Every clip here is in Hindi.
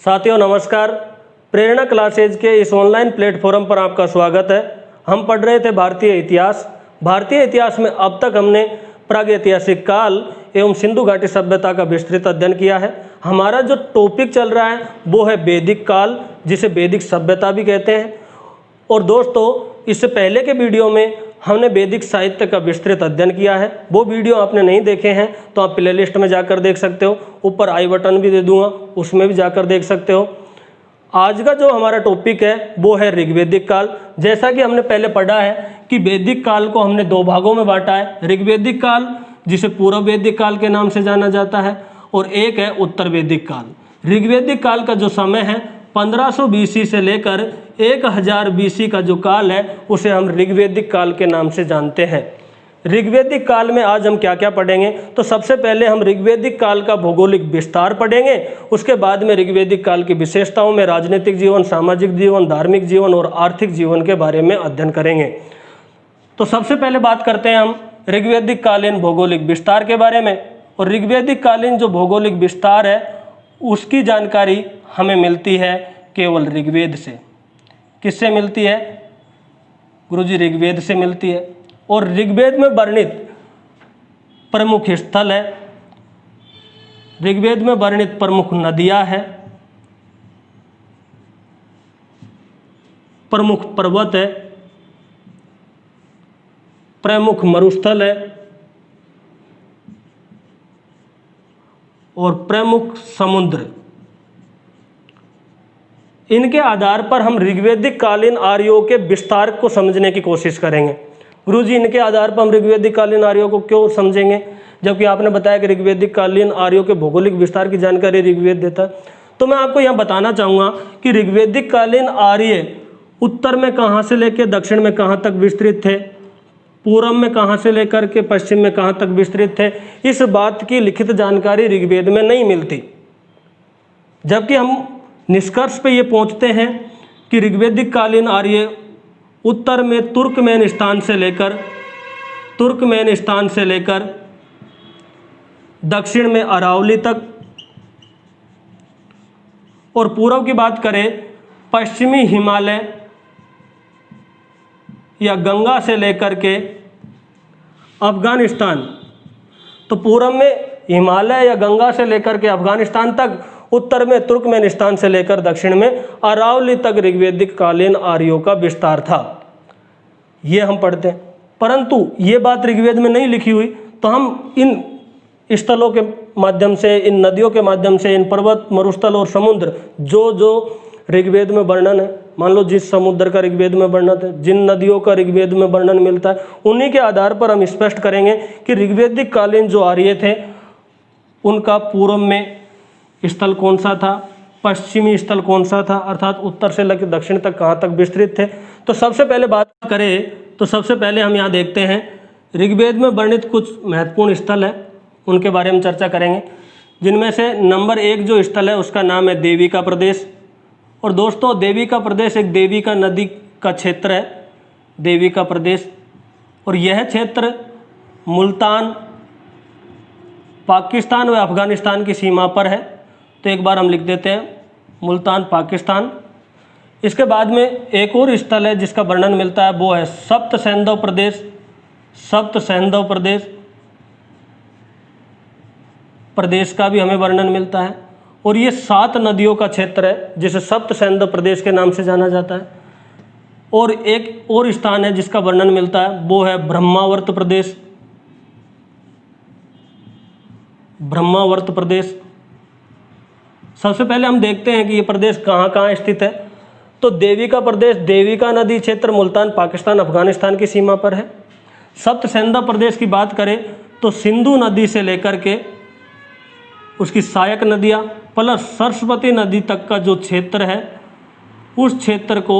साथियों नमस्कार। प्रेरणा क्लासेज के इस ऑनलाइन प्लेटफॉर्म पर आपका स्वागत है। हम पढ़ रहे थे भारतीय इतिहास। भारतीय इतिहास में अब तक हमने प्रागैतिहासिक काल एवं सिंधु घाटी सभ्यता का विस्तृत अध्ययन किया है। हमारा जो टॉपिक चल रहा है वो है वैदिक काल, जिसे वैदिक सभ्यता भी कहते हैं। और दोस्तों, इससे पहले के वीडियो में हमने वैदिक साहित्य का विस्तृत अध्ययन किया है। वो वीडियो आपने नहीं देखे हैं तो आप प्लेलिस्ट में जाकर देख सकते हो। ऊपर आई बटन भी दे दूंगा, उसमें भी जाकर देख सकते हो। आज का जो हमारा टॉपिक है वो है ऋग्वैदिक काल। जैसा कि हमने पहले पढ़ा है कि वैदिक काल को हमने दो भागों में बांटा है। ऋग्वैदिक काल, जिसे पूर्व वैदिक काल के नाम से जाना जाता है, और एक है उत्तर वैदिक काल। ऋग्वैदिक काल का जो समय है 1500 BC से लेकर 1000 BC का जो काल है उसे हम ऋग्वैदिक काल के नाम से जानते हैं। ऋग्वैदिक काल में आज हम क्या क्या पढ़ेंगे, तो सबसे पहले हम ऋग्वैदिक काल का भौगोलिक विस्तार पढ़ेंगे। उसके बाद में ऋग्वैदिक काल की विशेषताओं में राजनीतिक जीवन, सामाजिक जीवन, धार्मिक जीवन और आर्थिक जीवन के बारे में अध्ययन करेंगे। तो सबसे पहले बात करते हैं हम ऋग्वैदिक कालीन भौगोलिक विस्तार के बारे में। और ऋग्वैदिक कालीन जो भौगोलिक विस्तार है उसकी जानकारी हमें मिलती है केवल ऋग्वेद से। किससे मिलती है गुरुजी? ऋग्वेद से मिलती है। और ऋग्वेद में वर्णित प्रमुख स्थल है, ऋग्वेद में वर्णित प्रमुख नदियां हैं, प्रमुख पर्वत है, प्रमुख मरुस्थल है और प्रमुख समुद्र। इनके आधार पर हम ऋग्वैदिक कालीन आर्यों के विस्तार को समझने की कोशिश करेंगे। गुरुजी, इनके आधार पर हम ऋग्वैदिक कालीन आर्यों को क्यों समझेंगे, जबकि आपने बताया कि ऋग्वैदिक कालीन आर्यों के भौगोलिक विस्तार की जानकारी ऋग्वेद देता है। तो मैं आपको यहाँ बताना चाहूँगा कि ऋग्वैदिक कालीन आर्य उत्तर में कहाँ से लेकर दक्षिण में कहाँ तक विस्तृत थे, पूर्व में कहाँ से लेकर के पश्चिम में कहाँ तक विस्तृत थे, इस बात की लिखित जानकारी ऋग्वेद में नहीं मिलती। जबकि हम निष्कर्ष पे ये पहुँचते हैं कि ऋग्वैदिक कालीन आर्य उत्तर में तुर्कमेनिस्तान से लेकर दक्षिण में अरावली तक, और पूर्व की बात करें पश्चिमी हिमालय या गंगा से लेकर के अफगानिस्तान। तो पूर्व में हिमालय या गंगा से लेकर के अफगानिस्तान तक, उत्तर में तुर्कमेनिस्तान से लेकर दक्षिण में अरावली तक ऋग्वैदिक कालीन आर्यों का विस्तार था। ये हम पढ़ते हैं, परंतु ये बात ऋग्वेद में नहीं लिखी हुई। तो हम इन स्थलों के माध्यम से, इन नदियों के माध्यम से, इन पर्वत, मरुस्थल और समुद्र जो ऋग्वेद में वर्णन है, मान लो जिस समुद्र का ऋग्वेद में वर्णन है, जिन नदियों का ऋग्वेद में वर्णन मिलता है, उन्हीं के आधार पर हम स्पष्ट करेंगे कि ऋग्वैदिक कालीन जो आर्य थे उनका पूर्व में स्थल कौन सा था, पश्चिमी स्थल कौन सा था, अर्थात उत्तर से लेकर दक्षिण तक कहाँ तक विस्तृत थे। तो सबसे पहले बात करें तो सबसे पहले हम यहाँ देखते हैं ऋग्वेद में वर्णित कुछ महत्वपूर्ण स्थल है, उनके बारे में चर्चा करेंगे। जिनमें से नंबर 1 जो स्थल है उसका नाम है देवी का प्रदेश। और दोस्तों, देवी का प्रदेश एक देवी का नदी का क्षेत्र है, देवी का प्रदेश। और यह क्षेत्र मुल्तान, पाकिस्तान व अफगानिस्तान की सीमा पर है। तो एक बार हम लिख देते हैं मुल्तान, पाकिस्तान। इसके बाद में एक और स्थल है जिसका वर्णन मिलता है, वो है सप्त सैंधव प्रदेश। सप्त सैंधव प्रदेश का भी हमें वर्णन मिलता है। और ये 7 नदियों का क्षेत्र है जिसे सप्त सैंधव प्रदेश के नाम से जाना जाता है। और एक और स्थान है जिसका वर्णन मिलता है, वो है ब्रह्मावर्त प्रदेश। ब्रह्मावर्त प्रदेश। सबसे पहले हम देखते हैं कि ये प्रदेश कहाँ कहाँ स्थित है। तो देवी का प्रदेश, देवी का नदी क्षेत्र मुल्तान, पाकिस्तान, अफगानिस्तान की सीमा पर है। सप्त सैंधव प्रदेश की बात करें तो सिंधु नदी से लेकर के उसकी सहायक नदियाँ प्लस सरस्वती नदी तक का जो क्षेत्र है, उस क्षेत्र को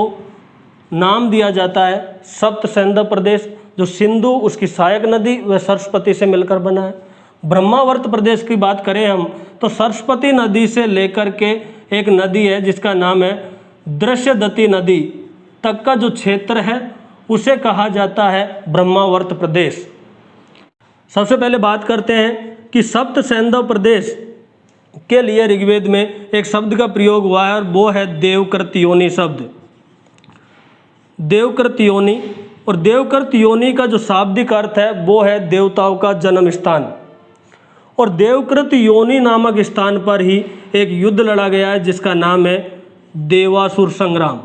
नाम दिया जाता है सप्त सैंधव प्रदेश, जो सिंधु, उसकी सहायक नदी व सरस्वती से मिलकर बना है। ब्रह्मावर्त प्रदेश की बात करें हम तो सरस्वती नदी से लेकर के एक नदी है जिसका नाम है दृश्यदती नदी तक का जो क्षेत्र है उसे कहा जाता है ब्रह्मावर्त प्रदेश। सबसे पहले बात करते हैं कि सप्त सैंधव प्रदेश के लिए ऋग्वेद में एक शब्द का प्रयोग हुआ है और वो है देवकृत योनि शब्द। देवकृत योनि, और देवकृत योनि का जो शाब्दिक अर्थ है वो है देवताओं का जन्म स्थान। और देवकृत योनि नामक स्थान पर ही एक युद्ध लड़ा गया है जिसका नाम है देवासुर संग्राम।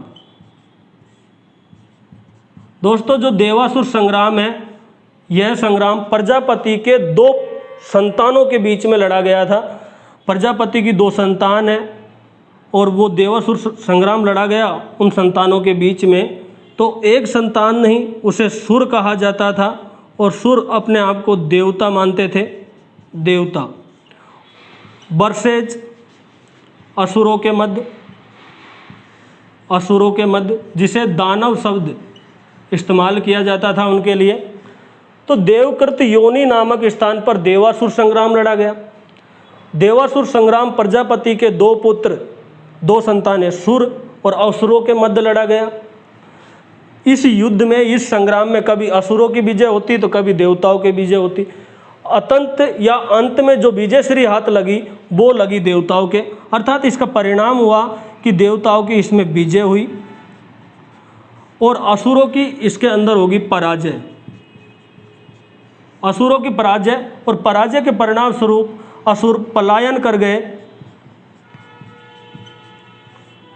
दोस्तों, जो देवासुर संग्राम है, यह संग्राम प्रजापति के 2 संतानों के बीच में लड़ा गया था। प्रजापति की 2 संतान है और वो देवासुर संग्राम लड़ा गया उन संतानों के बीच में। तो एक संतान नहीं, उसे सुर कहा जाता था और सुर अपने आप को देवता मानते थे, देवता। वर्सेज असुरों के मध्य, असुरों के मध्य, जिसे दानव शब्द इस्तेमाल किया जाता था उनके लिए। तो देवकृत योनि नामक स्थान पर देवासुर संग्राम लड़ा गया। देवासुर संग्राम प्रजापति के 2 पुत्र, 2 संतानें सुर और असुरों के मध्य लड़ा गया। इस युद्ध में, इस संग्राम में कभी असुरों की विजय होती तो कभी देवताओं की विजय होती। अतंत या अंत में जो विजयश्री हाथ लगी वो लगी देवताओं के, अर्थात इसका परिणाम हुआ कि देवताओं की इसमें विजय हुई और असुरों की इसके अंदर होगी पराजय। असुरों की पराजय, और पराजय के परिणाम स्वरूप असुर पलायन कर गए।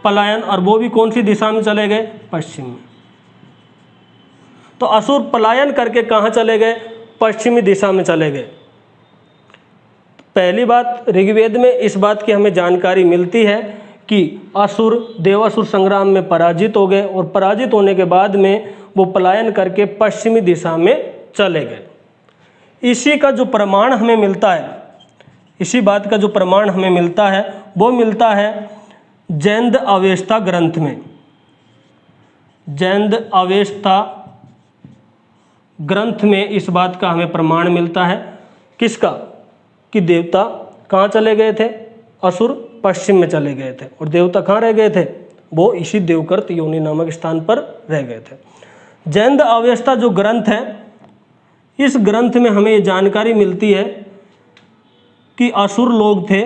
पलायन, और वो भी कौन सी दिशा में चले गए? पश्चिम में। तो असुर पलायन करके कहाँ चले गए? पश्चिमी दिशा में चले गए। पहली बात, ऋग्वेद में इस बात की हमें जानकारी मिलती है कि असुर देवासुर संग्राम में पराजित हो गए और पराजित होने के बाद में वो पलायन करके पश्चिमी दिशा में चले गए। इसी का जो प्रमाण हमें मिलता है, इसी बात का जो प्रमाण हमें मिलता है वो मिलता है जैंद अवेस्ता ग्रंथ में। जैंद अवेस्ता ग्रंथ में इस बात का हमें प्रमाण मिलता है। किसका? कि देवता कहाँ चले गए थे? असुर पश्चिम में चले गए थे और देवता कहाँ रह गए थे? वो इसी देवकृत योनि नामक स्थान पर रह गए थे। जैंद अवेस्ता जो ग्रंथ है, इस ग्रंथ में हमें ये जानकारी मिलती है कि असुर लोग थे,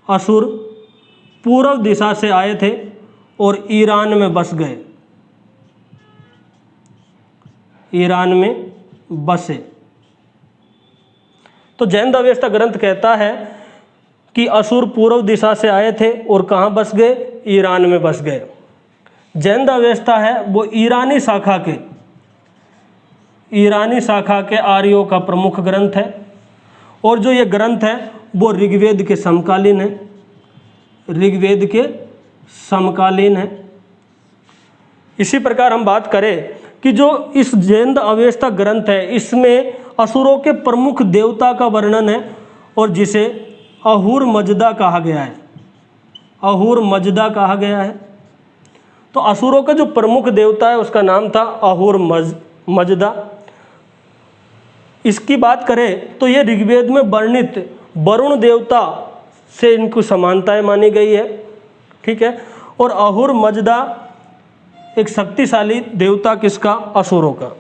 असुर पूर्व दिशा से आए थे और ईरान में बस गए, ईरान में बसे। तो जैंद अवेस्ता ग्रंथ कहता है कि असुर पूर्व दिशा से आए थे और कहाँ बस गए? ईरान में बस गए। जैंद अवेस्ता है वो ईरानी शाखा के आर्यों का प्रमुख ग्रंथ है और जो ये ग्रंथ है वो ऋग्वेद के समकालीन है, ऋग्वेद के समकालीन है। इसी प्रकार हम बात करें कि जो इस जैंद अवेस्ता ग्रंथ है, इसमें असुरों के प्रमुख देवता का वर्णन है और जिसे अहूर मजदा कहा गया है, अहूर मजदा कहा गया है। तो असुरों का जो प्रमुख देवता है उसका नाम था अहूर मजदा। इसकी बात करें तो ये ऋग्वेद में वर्णित वरुण देवता से इनको समानताएं मानी गई है, ठीक है। और अहूर मजदा एक शक्तिशाली देवता किसका? असुरों का।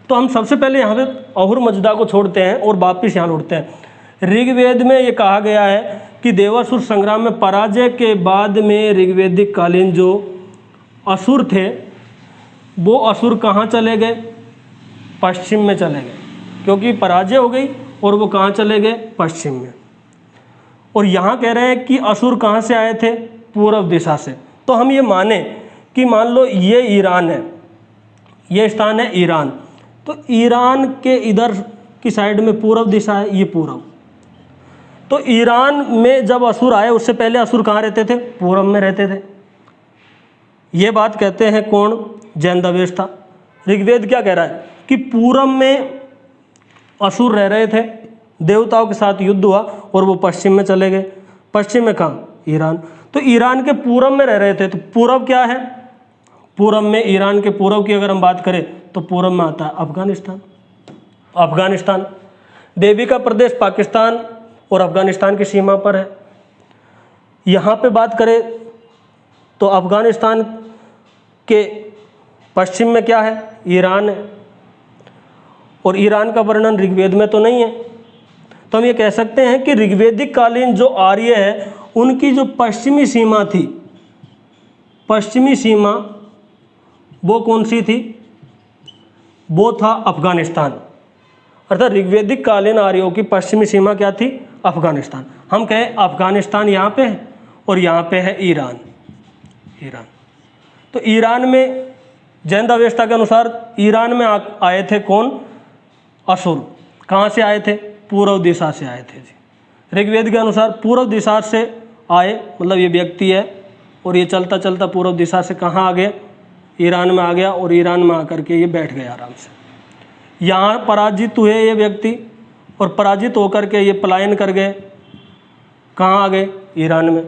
तो हम सबसे पहले यहाँ पे अहूर मजदा को छोड़ते हैं और वापिस यहाँ लौटते हैं। ऋग्वेद में ये कहा गया है कि देवासुर संग्राम में पराजय के बाद में ऋग्वेदिक कालीन जो असुर थे वो असुर कहाँ चले गए? पश्चिम में चले गए, क्योंकि पराजय हो गई और वो कहाँ चले गए? पश्चिम में। और यहाँ कह रहे हैं कि असुर कहाँ से आए थे? पूर्व दिशा से। तो हम ये माने कि मान लो ये ईरान है, ये स्थान है ईरान, तो ईरान के इधर की साइड में पूर्व दिशा है, ये पूर्व। तो ईरान में जब असुर आए उससे पहले असुर कहाँ रहते थे? पूर्व में रहते थे। ये बात कहते हैं कौन? जैंद अवेस्ता। ऋग्वेद क्या कह रहा है कि पूर्व में असुर रह रहे थे, देवताओं के साथ युद्ध हुआ और वो पश्चिम में चले गए। पश्चिम में कहाँ? ईरान। तो ईरान के पूर्व में रह रहे थे। तो पूर्व क्या है? पूर्व में, ईरान के पूर्व की अगर हम बात करें तो पूर्व में आता है अफगानिस्तान। अफगानिस्तान देवी का प्रदेश पाकिस्तान और अफगानिस्तान की सीमा पर है। यहाँ पे बात करें तो अफगानिस्तान के पश्चिम में क्या है? ईरान है। और ईरान का वर्णन ऋग्वेद में तो नहीं है। तो हम ये कह सकते हैं कि ऋग्वैदिक कालीन जो आर्य है उनकी जो पश्चिमी सीमा थी, पश्चिमी सीमा वो कौन सी थी? वो था अफगानिस्तान। अर्थात ऋग्वैदिक कालीन आर्यों की पश्चिमी सीमा क्या थी? अफगानिस्तान। हम कहें अफगानिस्तान यहाँ पे है और यहाँ पे है ईरान। ईरान, तो ईरान में जैन अवेस्ता के अनुसार ईरान में आए थे कौन? असुर। कहाँ से आए थे? पूर्व दिशा से आए थे जी। ऋग्वेद के अनुसार पूर्व दिशा से आए, मतलब ये व्यक्ति है और ये चलता चलता पूर्व दिशा से कहाँ आ गया? ईरान में आ गया और ईरान में आकर के ये बैठ गया आराम से। यहाँ पराजित हुए ये व्यक्ति और पराजित होकर के ये पलायन कर गए। कहाँ आ गए? ईरान में।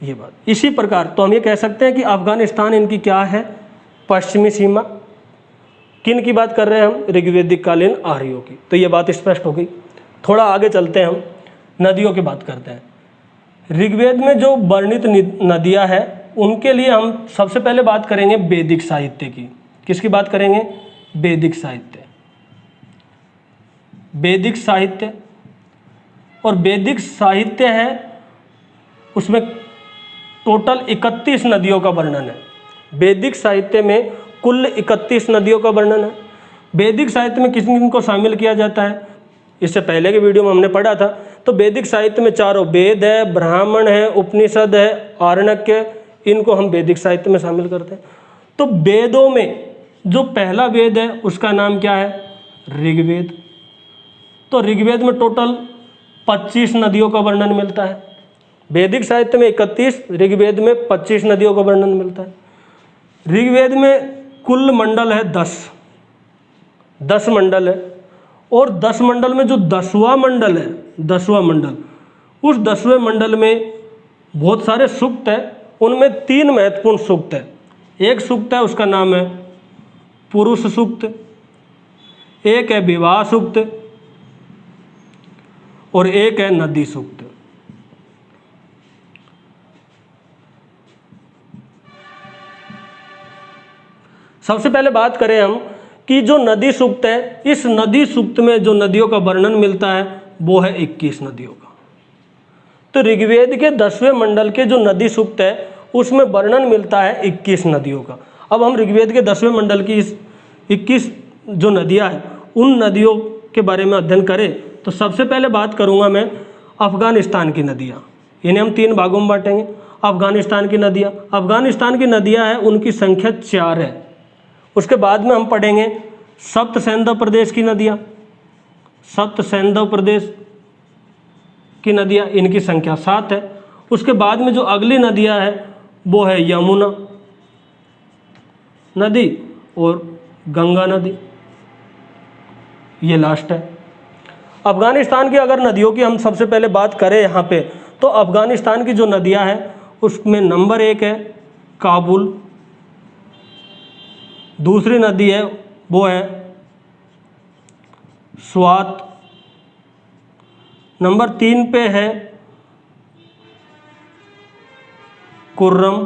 ये बात इसी प्रकार तो हम ये कह सकते हैं कि अफगानिस्तान इनकी क्या है? पश्चिमी सीमा। किन की बात कर रहे हैं हम? ऋग्वैदिक कालीन आर्यों की। तो ये बात स्पष्ट हो गई। थोड़ा आगे चलते हैं, हम नदियों की बात करते हैं। ऋग्वेद में जो वर्णित नदियाँ हैं उनके लिए हम सबसे पहले बात करेंगे वैदिक साहित्य की। किसकी बात करेंगे? वैदिक साहित्य। वैदिक साहित्य, और वैदिक साहित्य है उसमें टोटल 31 नदियों का वर्णन है। वैदिक साहित्य में कुल 31 नदियों का वर्णन है। वैदिक साहित्य में किन किन को शामिल किया जाता है? इससे पहले के वीडियो में हमने पढ़ा था। तो वैदिक साहित्य में चारों वेद है, ब्राह्मण है, उपनिषद है, आरण्यक, इनको हम वैदिक साहित्य में शामिल करते हैं। तो वेदों में जो पहला वेद है उसका नाम क्या है? ऋग्वेद। तो ऋग्वेद में टोटल 25 नदियों का वर्णन मिलता है। वैदिक साहित्य में 31, ऋग्वेद में 25 नदियों का वर्णन मिलता है। ऋग्वेद में कुल मंडल है 10 मंडल है, और 10 मंडल में जो 10वां मंडल है, 10वां मंडल, उस 10वें मंडल में बहुत सारे सूक्त है। उनमें 3 महत्वपूर्ण सूक्त है। एक सूक्त है उसका नाम है पुरुष सूक्त, एक है विवाह सूक्त और एक है नदी सूक्त। सबसे पहले बात करें हम कि जो नदी सूक्त है, इस नदी सूक्त में जो नदियों का वर्णन मिलता है वो है 21 नदियों का। तो ऋग्वेद के 10वें मंडल के जो नदी सूक्त है उसमें वर्णन मिलता है 21 नदियों का। अब हम ऋग्वेद के 10वें मंडल की इस 21 जो नदियां हैं उन नदियों के बारे में अध्ययन करें तो सबसे पहले बात करूंगा मैं अफगानिस्तान की नदियां। इन्हें हम 3 भागों में बांटेंगे। अफगानिस्तान की नदियां, अफगानिस्तान की नदियां हैं उनकी संख्या 4 है। उसके बाद में हम पढ़ेंगे सप्त सैंधव प्रदेश की नदियां। सप्त सैंधव प्रदेश की नदियां, इनकी संख्या 7 है। उसके बाद में जो अगली नदियां हैं वो है यमुना नदी और गंगा नदी, ये लास्ट है। अफगानिस्तान की अगर नदियों की हम सबसे पहले बात करें यहाँ पे, तो अफगानिस्तान की जो नदियाँ हैं उसमें नंबर 1 है काबुल। दूसरी नदी है वो है स्वात। नंबर 3 पे है कुर्रम,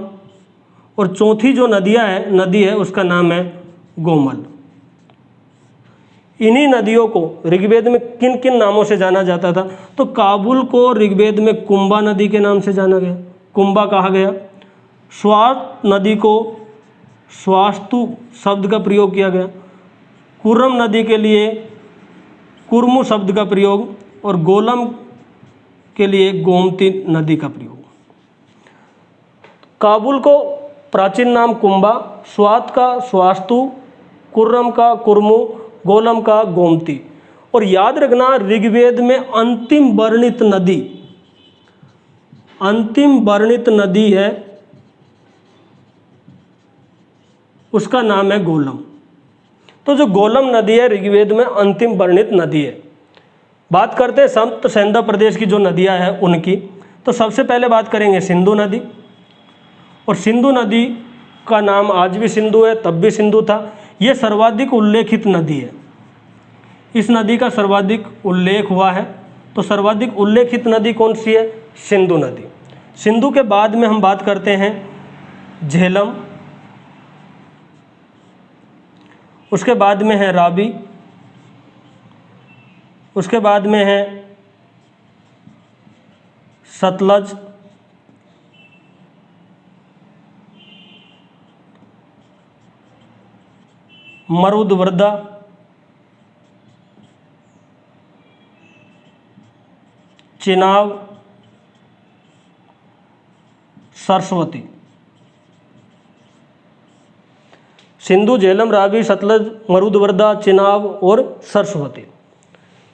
और चौथी जो नदी है उसका नाम है गोमल। इन्हीं नदियों को ऋग्वेद में किन किन नामों से जाना जाता था? तो काबुल को ऋग्वेद में कुंभा नदी के नाम से जाना गया, कुंभा कहा गया। स्वात नदी को स्वास्तु शब्द का प्रयोग किया गया। कुर्रम नदी के लिए कुर्मु शब्द का प्रयोग, और गोलम के लिए गोमती नदी का प्रयोग। काबुल को प्राचीन नाम कुंभा, स्वात का स्वास्तु, कुर्रम का कुर्मु, गोलम का गोमती। और याद रखना ऋग्वेद में अंतिम वर्णित नदी है उसका नाम है गोलम। तो जो गोलम नदी है ऋग्वेद में अंतिम वर्णित नदी है। बात करते हैं सप्त सैंधव प्रदेश की जो नदियां हैं उनकी। तो सबसे पहले बात करेंगे सिंधु नदी, और सिंधु नदी का नाम आज भी सिंधु है, तब भी सिंधु था। ये सर्वाधिक उल्लेखित नदी है। इस नदी का सर्वाधिक उल्लेख हुआ है। तो सर्वाधिक उल्लेखित नदी कौन सी है? सिंधु नदी। सिंधु के बाद में हम बात करते हैं झेलम, उसके बाद में है रावी, उसके बाद में है सतलज, मरुदवर्धा, चिनाब, सरस्वती। सिंधु, झेलम, रावी, सतलज, मरुदवर्धा, चिनाब और सरस्वती,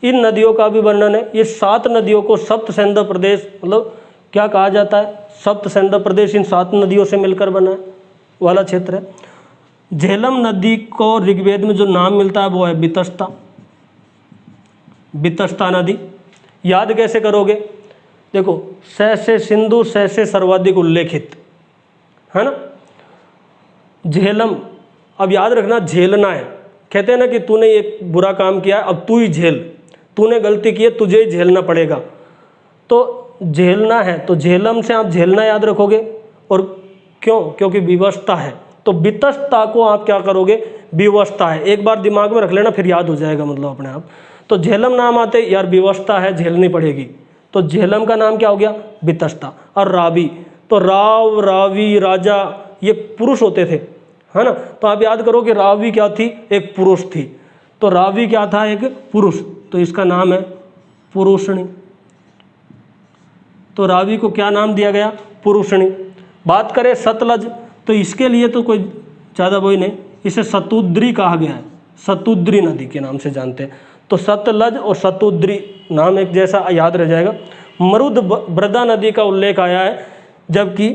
इन नदियों का भी वर्णन है। ये 7 नदियों को सप्त सिंधु प्रदेश मतलब क्या कहा जाता है? सप्त सिंधु प्रदेश इन 7 नदियों से मिलकर बना है वाला क्षेत्र है। झेलम नदी को ऋग्वेद में जो नाम मिलता है वो है वितस्ता, वितस्ता नदी। याद कैसे करोगे? देखो, स से सिंधु, स से सर्वाधिक उल्लेखित, है ना। झेलम, अब याद रखना झेलना है। कहते हैं ना कि तूने एक बुरा काम किया है, अब तू ही झेल, तूने गलती की है, तुझे ही झेलना पड़ेगा। तो झेलना है, तो झेलम से आप झेलना याद रखोगे। और क्यों? क्योंकि विवशता है, तो वितस्ता को आप क्या करोगे? विवशता है। एक बार दिमाग में रख लेना, फिर याद हो जाएगा मतलब अपने आप। तो झेलम नाम आते यार, विवशता है, झेलनी पड़ेगी, तो झेलम का नाम क्या हो गया? वितस्ता। और रावी, तो राव, रावी, राजा, ये पुरुष होते थे, है ना। तो आप याद करो कि रावी क्या थी? एक पुरुष थी। तो रावी क्या था? एक पुरुष, तो इसका नाम है पुरुषणी। तो रावी को क्या नाम दिया गया? पुरुषणी। बात करें सतलज, तो इसके लिए तो कोई ज़्यादा वही नहीं, इसे सतुद्री कहा गया है, सतुद्री नदी के नाम से जानते हैं। तो सतलज और सतुद्री नाम एक जैसा याद रह जाएगा। मरुदवर्धा नदी का उल्लेख आया है, जबकि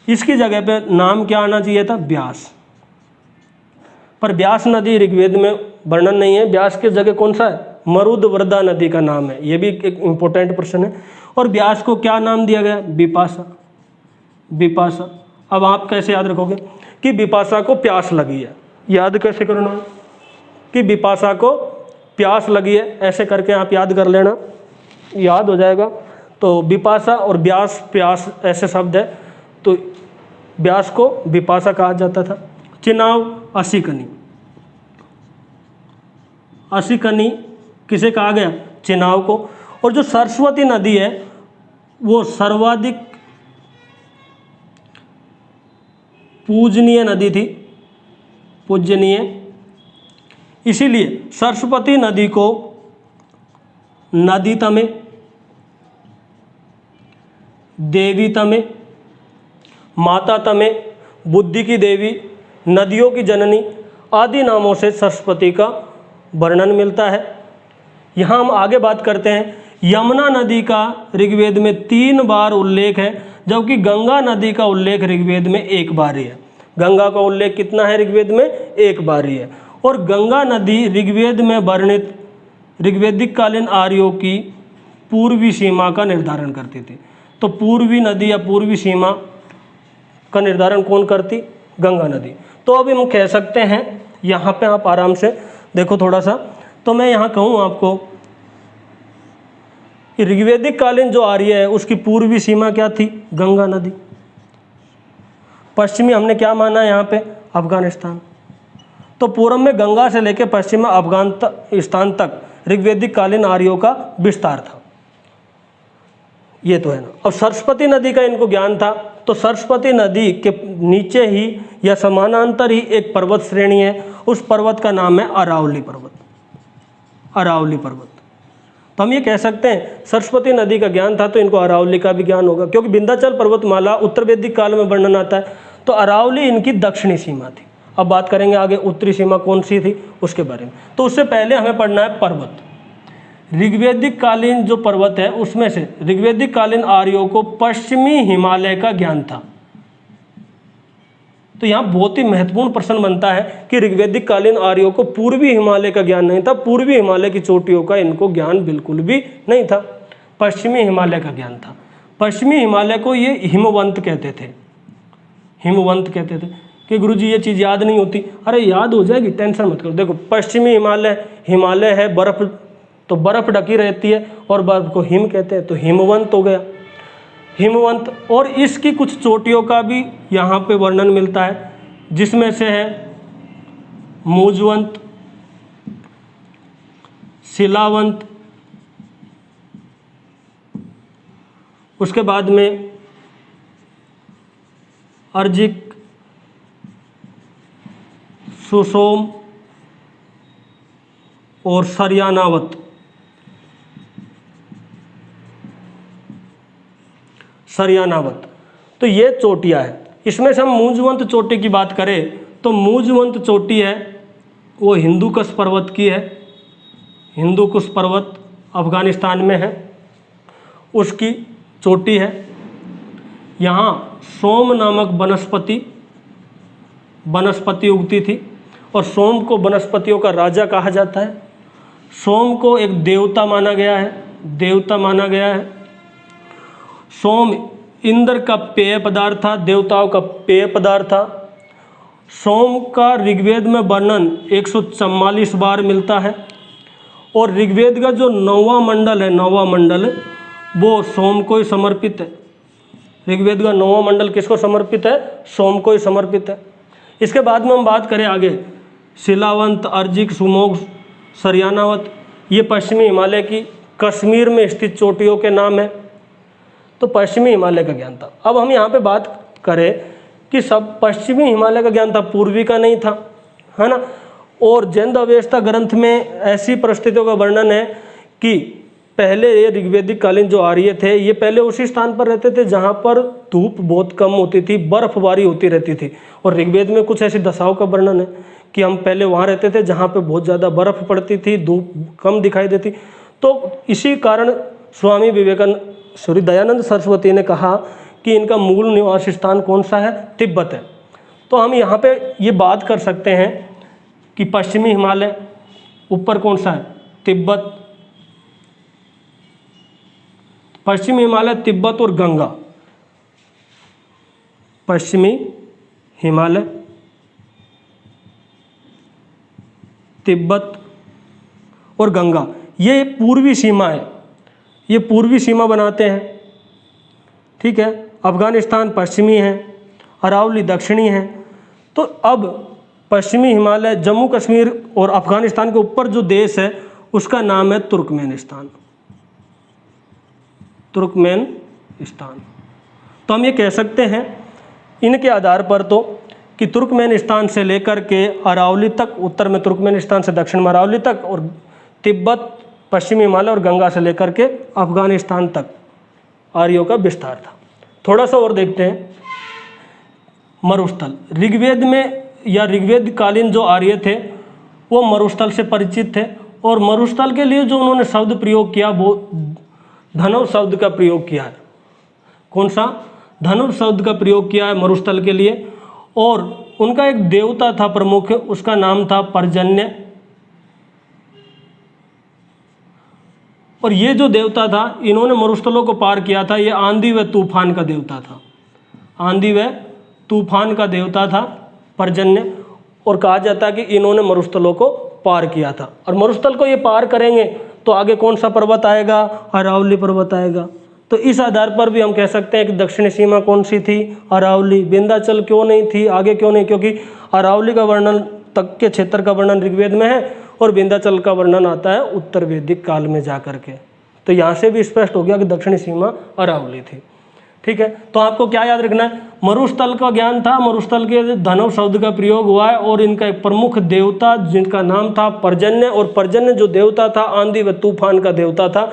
इसकी जगह पे नाम क्या आना चाहिए था? ब्यास। पर ब्यास नदी ऋग्वेद में वर्णन नहीं है। ब्यास की जगह कौन सा है? मरुदवर्धा नदी का नाम है। ये भी एक इंपॉर्टेंट प्रश्न है। और ब्यास को क्या नाम दिया गया? विपाशा, विपाशा। अब आप कैसे याद रखोगे कि विपाशा को प्यास लगी है? याद कैसे करना कि विपाशा को प्यास लगी है, ऐसे करके आप याद कर लेना, याद हो जाएगा। तो विपाशा और ब्यास, प्यास ऐसे शब्द है, तो ब्यास को विपाशा कहा जाता था। चिनाव, असिकनी, असिकनी किसे कहा गया? चिनाव को। और जो सरस्वती नदी है वो सर्वाधिक पूजनीय नदी थी, पूजनीय, इसीलिए सरस्वती नदी को नदी तमे, देवी तमे, माता तमे, बुद्धि की देवी, नदियों की जननी आदि नामों से सरस्वती का वर्णन मिलता है। यहाँ हम आगे बात करते हैं। यमुना नदी का ऋग्वेद में 3 बार उल्लेख है, जबकि गंगा नदी का उल्लेख ऋग्वेद में 1 बार ही है। गंगा का उल्लेख कितना है ऋग्वेद में? 1 बार ही है। और गंगा नदी ऋग्वेद में वर्णित ऋग्वेदिक कालीन आर्यों की पूर्वी सीमा का निर्धारण करती थी। तो पूर्वी नदी या पूर्वी सीमा का निर्धारण कौन करती? गंगा नदी। तो अब हम कह सकते हैं, यहाँ पे आप आराम से देखो थोड़ा सा, तो मैं यहाँ कहूँ आपको, ऋग्वेदिक कालीन जो आर्य है उसकी पूर्वी सीमा क्या थी? गंगा नदी। पश्चिमी हमने क्या माना यहाँ पे? अफगानिस्तान। तो पूर्व में गंगा से लेकर पश्चिम में अफगानिस्तान तक ऋग्वेदिक कालीन आर्यों का विस्तार था। ये तो है ना। और सरस्वती नदी का इनको ज्ञान था, तो सरस्वती नदी के नीचे ही या समानांतर ही एक पर्वत श्रेणी है, उस पर्वत का नाम है अरावली पर्वत, अरावली पर्वत। तो हम ये कह सकते हैं सरस्वती नदी का ज्ञान था तो इनको अरावली का भी ज्ञान होगा, क्योंकि विंध्याचल पर्वतमाला उत्तर वैदिक काल में वर्णन आता है। तो अरावली इनकी दक्षिणी सीमा थी। अब बात करेंगे आगे उत्तरी सीमा कौन सी थी उसके बारे में। तो उससे पहले हमें पढ़ना है पर्वत। ऋग्वेदिक कालीन जो पर्वत है उसमें से ऋग्वेदिक कालीन आर्यों को पश्चिमी हिमालय का ज्ञान था। तो यहाँ बहुत ही महत्वपूर्ण प्रश्न बनता है कि ऋग्वेदिक कालीन आर्यों को पूर्वी हिमालय का ज्ञान नहीं था, पूर्वी हिमालय की चोटियों का इनको ज्ञान बिल्कुल भी नहीं था, पश्चिमी हिमालय का ज्ञान था। पश्चिमी हिमालय को ये हिमवंत कहते थे, हिमवंत कहते थे कि गुरुजी ये चीज़ याद नहीं होती। अरे याद हो जाएगी, टेंशन मत करो। देखो पश्चिमी हिमालय, हिमालय है बर्फ, तो बर्फ ढकी रहती है और बर्फ को हिम कहते हैं, तो हिमवंत हो गया, हिमवंत। और इसकी कुछ चोटियों का भी यहाँ पे वर्णन मिलता है, जिसमें से है मूजवंत, शिलावंत, उसके बाद में अर्जिक, सुसोम और सरयानावत। सरयानावत तो ये चोटियाँ है। इसमें से हम मूंजवंत चोटी की बात करें तो मूंजवंत चोटी है वो हिंदूकुश पर्वत की है। हिंदूकुश पर्वत अफगानिस्तान में है, उसकी चोटी है। यहाँ सोम नामक वनस्पति उगती थी और सोम को वनस्पतियों का राजा कहा जाता है। सोम को एक देवता माना गया है, सोम इंद्र का पेय पदार्थ था, देवताओं का पेय पदार्थ था। सोम का ऋग्वेद में वर्णन 144 बार मिलता है और ऋग्वेद का जो 9वां मंडल वो सोम को ही समर्पित है। ऋग्वेद का 9वां मंडल किसको समर्पित है? सोम को ही समर्पित है। इसके बाद में हम बात करें आगे, शिलावंत, अर्जिक, सुमोग, सरयानावत, ये पश्चिमी हिमालय की कश्मीर में स्थित चोटियों के नाम है। तो पश्चिमी हिमालय का ज्ञान था। अब हम यहाँ पे बात करें कि सब पश्चिमी हिमालय का ज्ञान था, पूर्वी का नहीं था, है ना। और जैन अवेस्ता ग्रंथ में ऐसी परिस्थितियों का वर्णन है कि पहले ये ऋग्वेदिक कालीन जो आर्य थे ये पहले उसी स्थान पर रहते थे जहाँ पर धूप बहुत कम होती थी, बर्फबारी होती रहती थी। और ऋग्वेद में कुछ ऐसी दशाओं का वर्णन है कि हम पहले वहाँ रहते थे जहाँ पे बहुत ज़्यादा बर्फ पड़ती थी, धूप कम दिखाई देती। तो इसी कारण स्वामी दयानंद सरस्वती ने कहा कि इनका मूल निवास स्थान कौन सा है? तिब्बत है। तो हम यहाँ पे ये बात कर सकते हैं कि पश्चिमी हिमालय ऊपर कौन सा है? तिब्बत। पश्चिमी हिमालय, तिब्बत और गंगा। पश्चिमी हिमालय, तिब्बत और गंगा, ये पूर्वी सीमा है, ये पूर्वी सीमा बनाते हैं। ठीक है, अफगानिस्तान पश्चिमी है, अरावली दक्षिणी है। तो अब पश्चिमी हिमालय, जम्मू कश्मीर और अफगानिस्तान के ऊपर जो देश है उसका नाम है तुर्कमेनिस्तान। तुर्कमेनिस्तान। तो हम ये कह सकते हैं इनके आधार पर तो कि तुर्कमेनिस्तान से लेकर के अरावली तक, उत्तर में तुर्कमेनिस्तान से दक्षिण में अरावली तक, और तिब्बत, पश्चिमी हिमालय और गंगा से लेकर के अफगानिस्तान तक आर्यों का विस्तार था। थोड़ा सा और देखते हैं। मरुस्थल, ऋग्वेद में या ऋग्वेद कालीन जो आर्य थे वो मरुस्थल से परिचित थे और मरुस्थल के लिए जो उन्होंने शब्द प्रयोग किया वो धनुर शब्द का प्रयोग किया है। कौन सा? धनुर शब्द का प्रयोग किया है मरुस्थल के लिए। और उनका एक देवता था प्रमुख, उसका नाम था पर्जन्य। और ये जो देवता था, इन्होंने मरुस्थलों को पार किया था। ये आंधी व तूफान का देवता था, आंधी व तूफान का देवता था पर्जन्य। और कहा जाता है कि इन्होंने मरुस्थलों को पार किया था। और मरुस्थल को ये पार करेंगे तो आगे कौन सा पर्वत आएगा? अरावली पर्वत आएगा। तो इस आधार पर भी हम कह सकते हैं कि दक्षिणी सीमा कौन सी थी? अरावली। विंध्याचल क्यों नहीं थी? आगे क्यों नहीं? क्योंकि अरावली का वर्णन तक के क्षेत्र का वर्णन ऋग्वेद में है और विंध्याचल का वर्णन आता है उत्तर वैदिक काल में जा करके। तो यहाँ से भी स्पष्ट हो गया कि दक्षिणी सीमा अरावली थी। ठीक है, तो आपको क्या याद रखना है? मरुस्थल का ज्ञान था, मरुस्थल के धनुर शब्द का प्रयोग हुआ है और इनका एक प्रमुख देवता जिनका नाम था पर्जन्य। और पर्जन्य जो देवता था आंधी व तूफान का देवता था।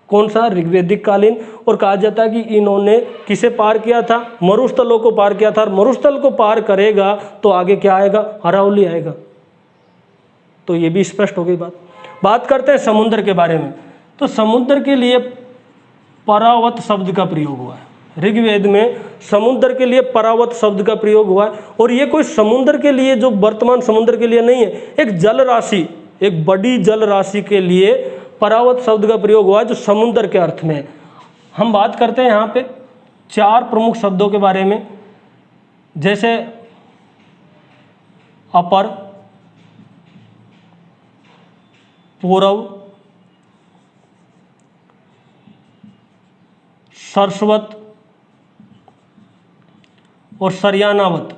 कौन सा? ऋग्वेदिक कालीन। और कहा जाता है कि इन्होंने किसे पार किया था? मरुस्थलों को पार किया था। और मरुस्थल को पार करेगा तो आगे क्या आएगा? अरावली आएगा। तो ये भी स्पष्ट हो गई बात करते हैं समुद्र के बारे में। तो समुद्र के लिए परावत शब्द का प्रयोग हुआ है। ऋग्वेद में समुद्र के लिए परावत शब्द का प्रयोग हुआ है। और ये कोई समुद्र के लिए, जो वर्तमान समुद्र के लिए नहीं है, एक जल राशि, एक बड़ी जल राशि के लिए परावत शब्द का प्रयोग हुआ है जो समुद्र के अर्थ में है। हम बात करते हैं यहाँ पे 4 प्रमुख शब्दों के बारे में, जैसे अपर, पूर्व, सरस्वत और सरयानावत।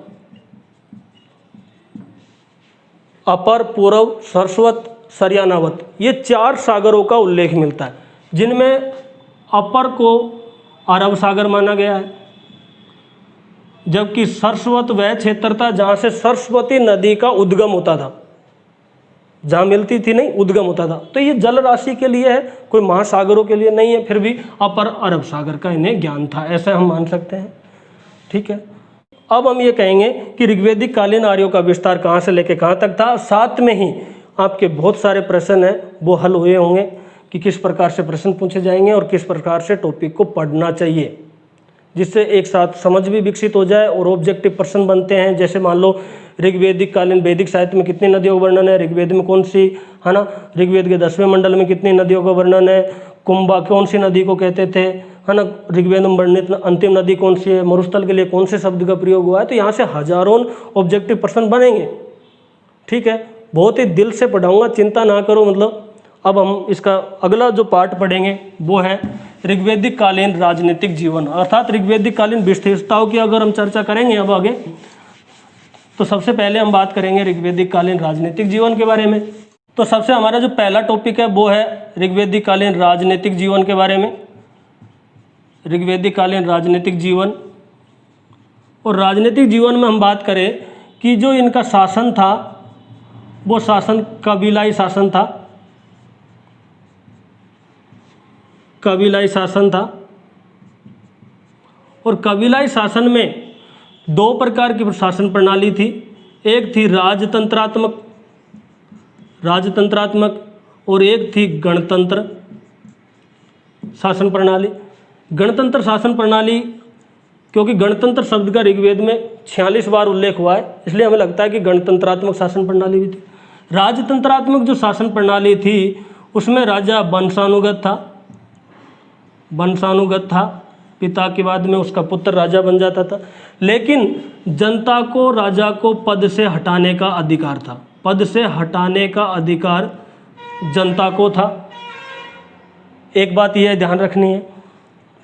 अपर, पूर्व, सरस्वत, सरयानावत, ये 4 सागरों का उल्लेख मिलता है, जिनमें अपर को अरब सागर माना गया है। जबकि सरस्वत वह क्षेत्र था जहाँ से सरस्वती नदी का उद्गम होता था, जहाँ मिलती थी नहीं, उद्गम होता था। तो ये जल राशि के लिए है, कोई महासागरों के लिए नहीं है, फिर भी अपर अरब सागर का इन्हें ज्ञान था, ऐसे हम मान सकते हैं। ठीक है, अब हम ये कहेंगे कि ऋग्वेदिक कालीन आर्यों का विस्तार कहाँ से लेके कहाँ तक था। साथ में ही आपके बहुत सारे प्रश्न हैं वो हल हुए होंगे कि किस प्रकार से प्रश्न पूछे जाएंगे और किस प्रकार से टॉपिक को पढ़ना चाहिए, जिससे एक साथ समझ भी विकसित हो जाए और ऑब्जेक्टिव प्रश्न बनते हैं। जैसे मान लो ऋग्वेदिक कालीन वैदिक साहित्य में कितनी नदियों का वर्णन है, ऋग्वेद में कौन सी, है ना, ऋग्वेद के 10वें मंडल में कितनी नदियों का वर्णन है, कुंभा कौन सी नदी को कहते थे, है ना, ऋग्वेद में वर्णित अंतिम नदी कौन सी है, मरुस्थल के लिए कौन से शब्द का प्रयोग हुआ है। तो यहाँ से हजारों ऑब्जेक्टिव प्रश्न बनेंगे। ठीक है, बहुत ही दिल से पढ़ाऊंगा, चिंता ना करो। मतलब अब हम इसका अगला जो पार्ट पढ़ेंगे वो है ऋग्वेदिक कालीन राजनीतिक जीवन, अर्थात ऋग्वेदिक कालीन विशेषताओं की अगर हम चर्चा करेंगे अब आगे, तो सबसे पहले हम बात करेंगे ऋग्वेदिक कालीन राजनीतिक जीवन के बारे में। तो सबसे हमारा जो पहला टॉपिक है वो है ऋग्वेदिक कालीन राजनीतिक जीवन के बारे में। ऋग्वेदिक कालीन राजनीतिक जीवन, और राजनीतिक जीवन में हम बात करें कि जो इनका शासन था वो शासन कबीलाई शासन था, कबीलाई शासन था। और कबीलाई शासन में दो प्रकार की शासन प्रणाली थी, एक थी राजतंत्रात्मक और एक थी गणतंत्र शासन प्रणाली। गणतंत्र शासन प्रणाली, क्योंकि गणतंत्र शब्द का ऋग्वेद में 46 बार उल्लेख हुआ है, इसलिए हमें लगता है कि गणतंत्रात्मक शासन प्रणाली भी थी। राजतंत्रात्मक जो शासन प्रणाली थी उसमें राजा वंशानुगत था, पिता के बाद में उसका पुत्र राजा बन जाता था। लेकिन जनता को राजा को पद से हटाने का अधिकार था, पद से हटाने का अधिकार जनता को था। एक बात यह ध्यान रखनी है।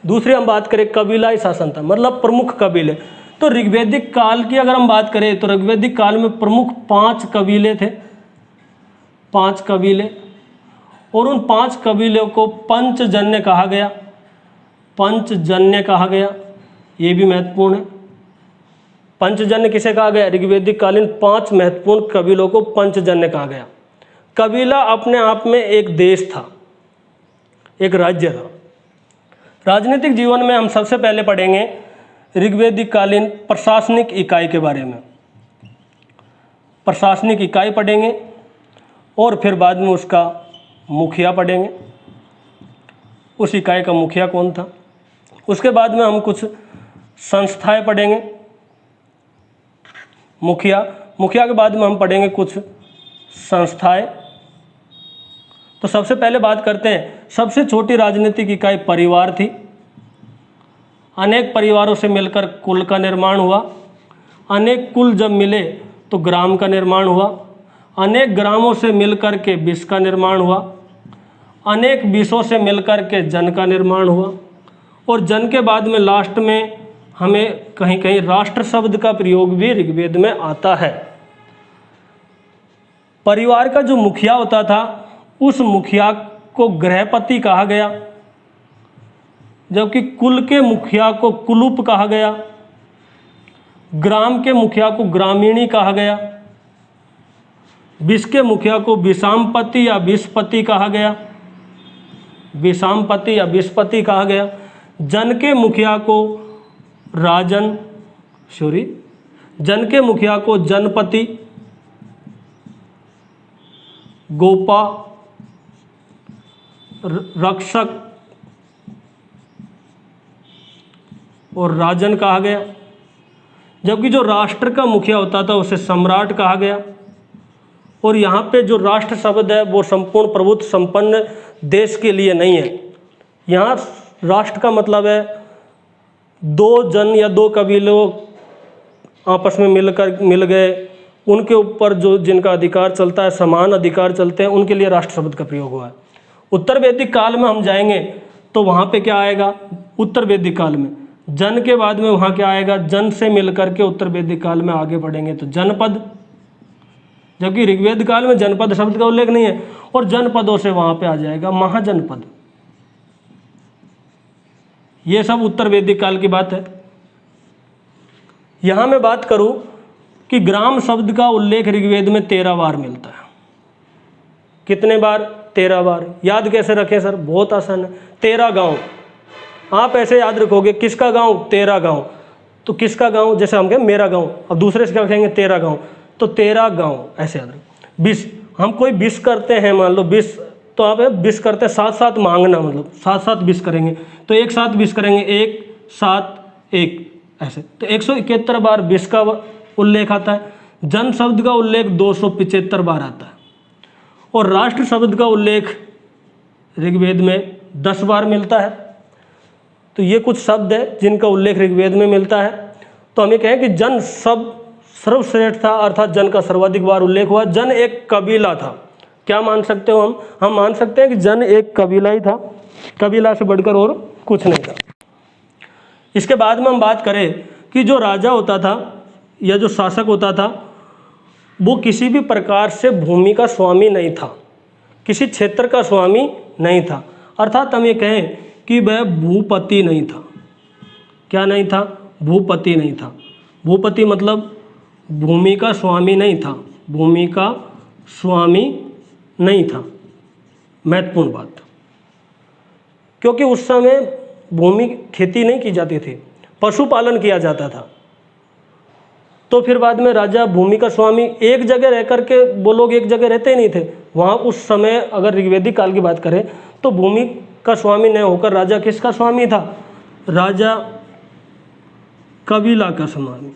दूसरी हम बात करें कबीलाई शासन था, मतलब प्रमुख कबीले। तो ऋग्वेदिक काल की अगर हम बात करें तो ऋग्वेदिक काल में प्रमुख 5 कबीले थे, 5 कबीले, और उन 5 कबीलों को पंचजन्य कहा गया, पंचजन्य कहा गया। ये भी महत्वपूर्ण है। पंचजन्य किसे कहा गया? ऋग्वेदिक कालीन 5 महत्वपूर्ण कबीलों को पंचजन्य कहा गया। कबीला अपने आप में एक देश था, एक राज्य था। राजनीतिक जीवन में हम सबसे पहले पढ़ेंगे ऋग्वेदिक कालीन प्रशासनिक इकाई के बारे में। प्रशासनिक इकाई पढ़ेंगे और फिर बाद में उसका मुखिया पढ़ेंगे, उस इकाई का मुखिया कौन था। उसके बाद में हम कुछ संस्थाएं पढ़ेंगे, मुखिया के बाद में हम पढ़ेंगे कुछ संस्थाएं। तो सबसे पहले बात करते हैं, सबसे छोटी राजनीतिक इकाई परिवार थी। अनेक परिवारों से मिलकर कुल का निर्माण हुआ। अनेक कुल जब मिले तो ग्राम का निर्माण हुआ। अनेक ग्रामों से मिलकर के विश्व का निर्माण हुआ। अनेक विश्वों से मिलकर के जन का निर्माण हुआ। और जन के बाद में लास्ट में हमें कहीं कहीं राष्ट्र शब्द का प्रयोग भी ऋग्वेद में आता है। परिवार का जो मुखिया होता था उस मुखिया को गृहपति कहा गया, जबकि कुल के मुखिया को कुलूप कहा गया। ग्राम के मुखिया को ग्रामीणी कहा गया। विष के मुखिया को विषामपति या विषपति कहा गया, विषामपति या विषपति कहा गया। जन के मुखिया को जन के मुखिया को जनपति, गोपा, रक्षक और राजन कहा गया। जबकि जो राष्ट्र का मुखिया होता था उसे सम्राट कहा गया। और यहाँ पे जो राष्ट्र शब्द है वो संपूर्ण प्रभुत्व संपन्न देश के लिए नहीं है। यहाँ राष्ट्र का मतलब है 2 जन या 2 कबीलों आपस में मिल गए, उनके ऊपर जो जिनका अधिकार चलता है, समान अधिकार चलते हैं, उनके लिए राष्ट्र शब्द का प्रयोग हुआ है। उत्तर वैदिक काल में हम जाएंगे तो वहाँ पे क्या आएगा? उत्तर वैदिक काल में जन के बाद में वहाँ क्या आएगा? जन से मिलकर के उत्तर वैदिक काल में आगे बढ़ेंगे तो जनपद, जबकि ऋग्वेद काल में जनपद शब्द का उल्लेख नहीं है। और जनपदों से वहाँ पे आ जाएगा महाजनपद। ये सब उत्तर वैदिक काल की बात है। यहाँ मैं बात करूँ कि ग्राम शब्द का उल्लेख ऋग्वेद में 13 बार मिलता है। कितने बार? 13 बार। याद कैसे रखें सर? बहुत आसान है, 13 गांव। आप ऐसे याद रखोगे, किसका गांव? 13 गांव। तो किसका गांव? जैसे हम कहें मेरा गांव, अब दूसरे से क्या कहेंगे? 13 गांव। तो 13 गांव ऐसे याद रखें। 20, हम कोई 20 करते हैं, मान लो 20, तो आप 20 करते हैं, साथ साथ मांगना, मतलब साथ साथ 20 करेंगे तो एक साथ 20 करेंगे, 1 7 1 ऐसे। तो 171 बार 20 का उल्लेख आता है। जन शब्द का उल्लेख 275 बार आता है और राष्ट्र शब्द का उल्लेख ऋग्वेद में 10 बार मिलता है। तो ये कुछ शब्द है जिनका उल्लेख ऋग्वेद में मिलता है। तो हम ये कहें कि जन शब्द सर्वश्रेष्ठ था, अर्थात जन का सर्वाधिक बार उल्लेख हुआ। जन एक कबीला था। क्या मान सकते हो हम मान सकते हैं कि जन एक कबीला ही था, कबीला से बढ़कर और कुछ नहीं था। इसके बाद में हम बात करें कि जो राजा होता था या जो शासक होता था, वो किसी भी प्रकार से भूमि का स्वामी नहीं था, किसी क्षेत्र का स्वामी नहीं था। अर्थात हम ये कहें कि वह भूपति नहीं था। क्या नहीं था? भूपति नहीं था। भूपति मतलब भूमि का स्वामी नहीं था, भूमि का स्वामी नहीं था। महत्वपूर्ण बात, क्योंकि उस समय भूमि खेती नहीं की जाती थी, पशुपालन किया जाता था। तो फिर बाद में राजा भूमि का स्वामी, एक जगह रह करके वो लोग एक जगह रहते ही नहीं थे। वहाँ उस समय अगर ऋग्वेदिक काल की बात करें तो भूमि का स्वामी न होकर राजा किसका स्वामी था? राजा कबीला का स्वामी,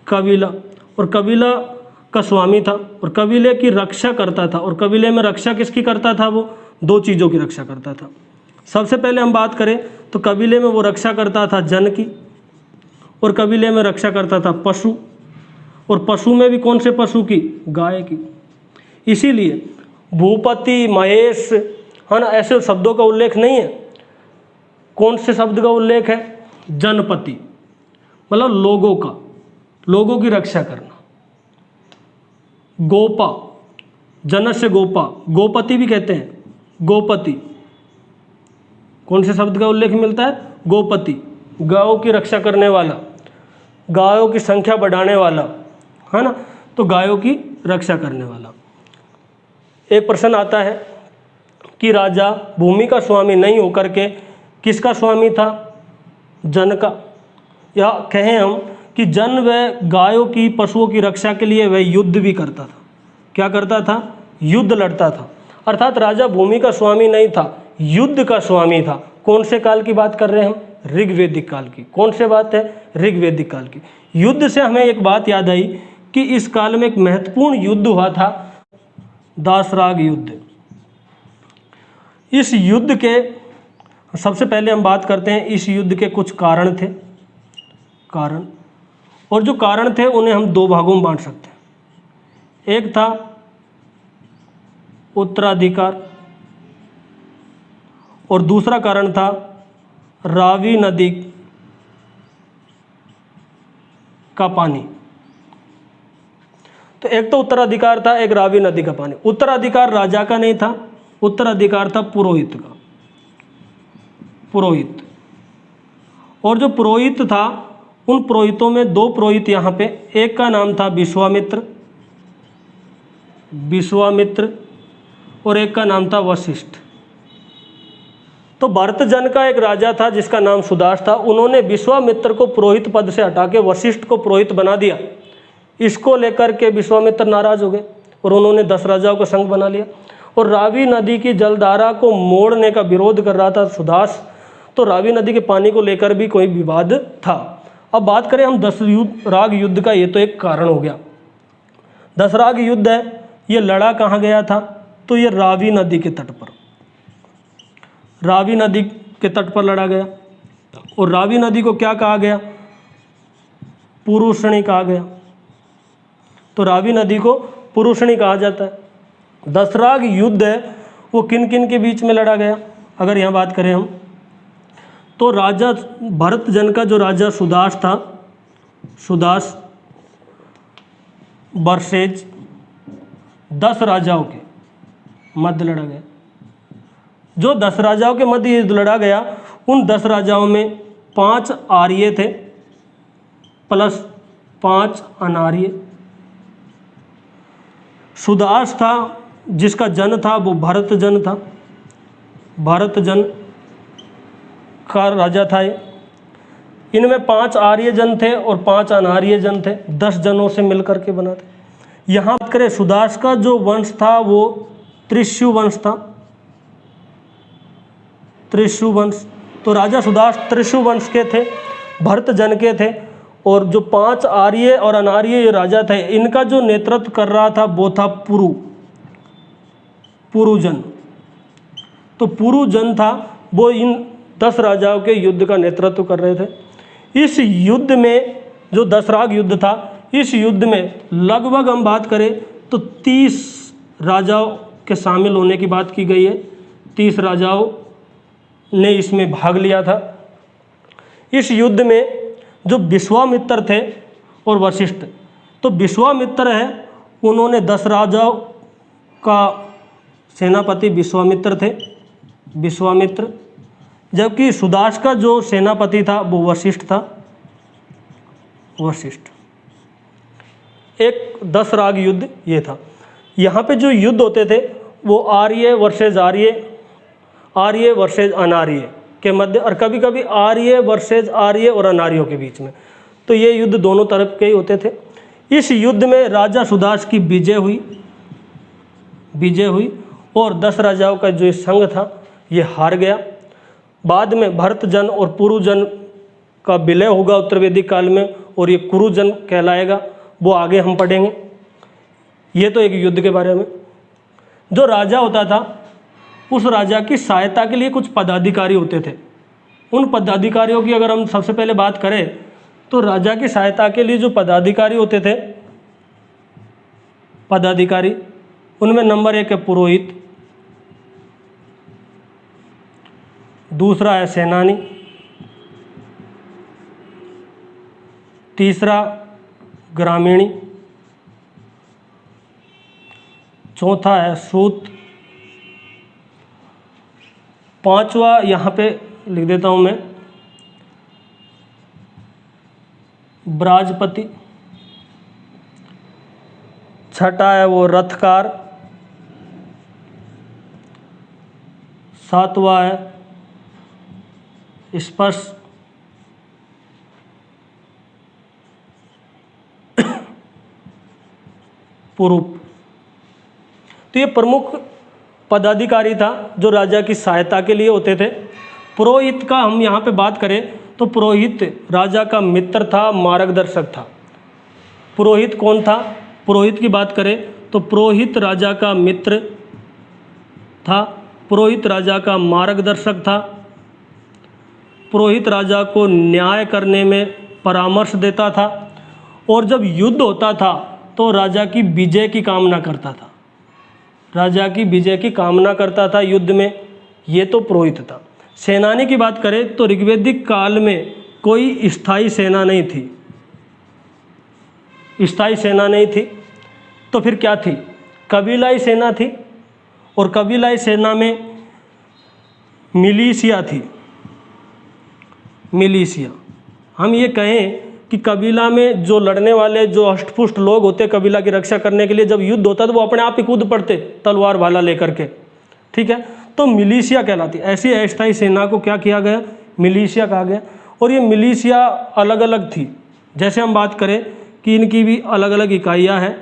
कबीला, और कबीला का स्वामी था और कबीले की रक्षा करता था। और कबीले में रक्षा किसकी करता था? वो 2 चीज़ों की रक्षा करता था। सबसे पहले हम बात करें तो कबीले में वो रक्षा करता था जन की, और कबीले में रक्षा करता था पशु, और पशु में भी कौन से पशु की? गाय की। इसीलिए भूपति, महेश, है ना, ऐसे शब्दों का उल्लेख नहीं है। कौन से शब्द का उल्लेख है? जनपति, मतलब लोगों का, लोगों की रक्षा करना। गोपा, जनस्य गोपा, गोपति भी कहते हैं, गोपति। कौन से शब्द का उल्लेख मिलता है? गोपति, गायों की रक्षा करने वाला, गायों की संख्या बढ़ाने वाला, है ना, तो गायों की रक्षा करने वाला। एक प्रश्न आता है कि राजा भूमि का स्वामी नहीं होकर के किसका स्वामी था? जन का। या कहें हम कि जन व गायों की, पशुओं की रक्षा के लिए वह युद्ध भी करता था। क्या करता था? युद्ध लड़ता था। अर्थात राजा भूमि का स्वामी नहीं था, युद्ध का स्वामी था। कौन से काल की बात कर रहे हैं हम? ऋग्वेदिक काल की। कौन से बात है? ऋग्वेदिक काल की। युद्ध से हमें एक बात याद आई कि इस काल में एक महत्वपूर्ण युद्ध हुआ था, दासराग युद्ध। इस युद्ध के सबसे पहले हम बात करते हैं, इस युद्ध के कुछ कारण थे, कारण, और जो कारण थे उन्हें हम 2 भागों में बांट सकते हैं। एक था उत्तराधिकार और दूसरा कारण था रावी नदी का पानी। तो एक तो उत्तराधिकार था, एक रावी नदी का पानी। उत्तराधिकार राजा का नहीं था, उत्तराधिकार था पुरोहित का, पुरोहित। और जो पुरोहित था, उन पुरोहितों में 2 पुरोहित यहाँ पे, एक का नाम था विश्वामित्र, विश्वामित्र, और एक का नाम था वशिष्ठ। तो भरत जन का एक राजा था जिसका नाम सुदास था। उन्होंने विश्वामित्र को पुरोहित पद से हटा के वशिष्ठ को पुरोहित बना दिया। इसको लेकर के विश्वामित्र नाराज हो गए और उन्होंने 10 राजाओं का संघ बना लिया। और रावी नदी की जलधारा को मोड़ने का विरोध कर रहा था सुदास। तो रावी नदी के पानी को लेकर भी कोई विवाद था। अब बात करें हम दशराग युद्ध का, ये तो एक कारण हो गया। दशराग युद्ध है, ये लड़ा कहाँ गया था? तो ये रावी नदी के तट पर, रावी नदी के तट पर लड़ा गया। और रावी नदी को क्या कहा गया? पुरुषणी कहा गया। तो रावी नदी को पुरुषणी कहा जाता है। दशराग युद्ध है वो किन किन के बीच में लड़ा गया? अगर यहाँ बात करें हम तो राजा भरत जन का जो राजा सुदास था, सुदास वर्सेज 10 राजाओं के मध्य लड़ा गया। जो 10 राजाओं के मध्य युद्ध लड़ा गया उन 10 राजाओं में 5 आर्य थे प्लस 5 अनार्य। सुदास था जिसका जन था वो भरत जन था, भरत जन का राजा था ये। इनमें 5 आर्य जन थे और 5 अनार्य जन थे, 10 जनों से मिलकर के बना थे। यहाँ बात करें सुदास का जो वंश था वो त्रिशु वंश था, त्रिशु वंश। तो राजा सुदास त्रिशु वंश के थे, भरत जन के थे। और जो 5 आर्य और अनार्य ये राजा थे, इनका जो नेतृत्व कर रहा था वो था पुरु, पुरुजन। तो पुरुजन था, वो इन 10 राजाओं के युद्ध का नेतृत्व कर रहे थे। इस युद्ध में जो दशराग युद्ध था, इस युद्ध में लगभग हम बात करें तो 30 राजाओं के शामिल होने की बात की गई है। 30 राजाओं ने इसमें भाग लिया था। इस युद्ध में जो विश्वामित्र थे और वशिष्ठ, तो विश्वामित्र है, उन्होंने 10 राजाओं का सेनापति विश्वामित्र थे, विश्वामित्र। जबकि सुदास का जो सेनापति था वो वशिष्ठ था, वशिष्ठ। एक 10 राग युद्ध ये था। यहाँ पे जो युद्ध होते थे वो आर्य वर्सेज आर्य, आर्य वर्सेज अनार्य के मध्य, और कभी कभी आर्य वर्सेज आर्य और अनार्यों के बीच में। तो ये युद्ध दोनों तरफ के ही होते थे। इस युद्ध में राजा सुदास की विजय हुई, विजय हुई, और 10 राजाओं का जो संघ था ये हार गया। बाद में भरत जन और पुरुजन का विलय होगा उत्तर वैदिक काल में, और ये कुरुजन कहलाएगा, वो आगे हम पढ़ेंगे। ये तो एक युद्ध के बारे में। जो राजा होता था उस राजा की सहायता के लिए कुछ पदाधिकारी होते थे। उन पदाधिकारियों की अगर हम सबसे पहले बात करें तो राजा की सहायता के लिए जो पदाधिकारी होते थे, पदाधिकारी, उनमें नंबर 1 है पुरोहित, दूसरा है सेनानी, तीसरा ग्रामीणी, चौथा है सूत, पांचवा यहाँ पे लिख देता हूँ मैं ब्राजपति, छठा है वो रथकार, सातवां है स्पर्श, पुरूप। तो ये प्रमुख पदाधिकारी था जो राजा की सहायता के लिए होते थे। पुरोहित का हम यहाँ पे बात करें तो पुरोहित राजा का मित्र था, मार्गदर्शक था। पुरोहित कौन था? पुरोहित की बात करें तो पुरोहित राजा का मित्र था, पुरोहित राजा का मार्गदर्शक था, पुरोहित राजा को न्याय करने में परामर्श देता था, और जब युद्ध होता था तो राजा की विजय की कामना करता था, राजा की विजय की कामना करता था युद्ध में। ये तो पुरोहित था। सेनानी की बात करें तो ऋग्वैदिक काल में कोई स्थायी सेना नहीं थी, स्थायी सेना नहीं थी। तो फिर क्या थी? कबीलाई सेना थी, और कबीलाई सेना में मिलिशिया थी। मिलिशिया, हम ये कहें कि कबीला में जो लड़ने वाले जो अष्टपुष्ट लोग होते कबीला की रक्षा करने के लिए, जब युद्ध होता तो वो अपने आप ही कूद पड़ते तलवार भाला लेकर के, ठीक है। तो मिलिशिया कहलाती। ऐसी अस्थायी सेना को क्या किया गया? मिलिशिया कहा गया। और ये मिलिशिया अलग अलग थी। जैसे हम बात करें कि इनकी भी अलग अलग इकाइयाँ हैं,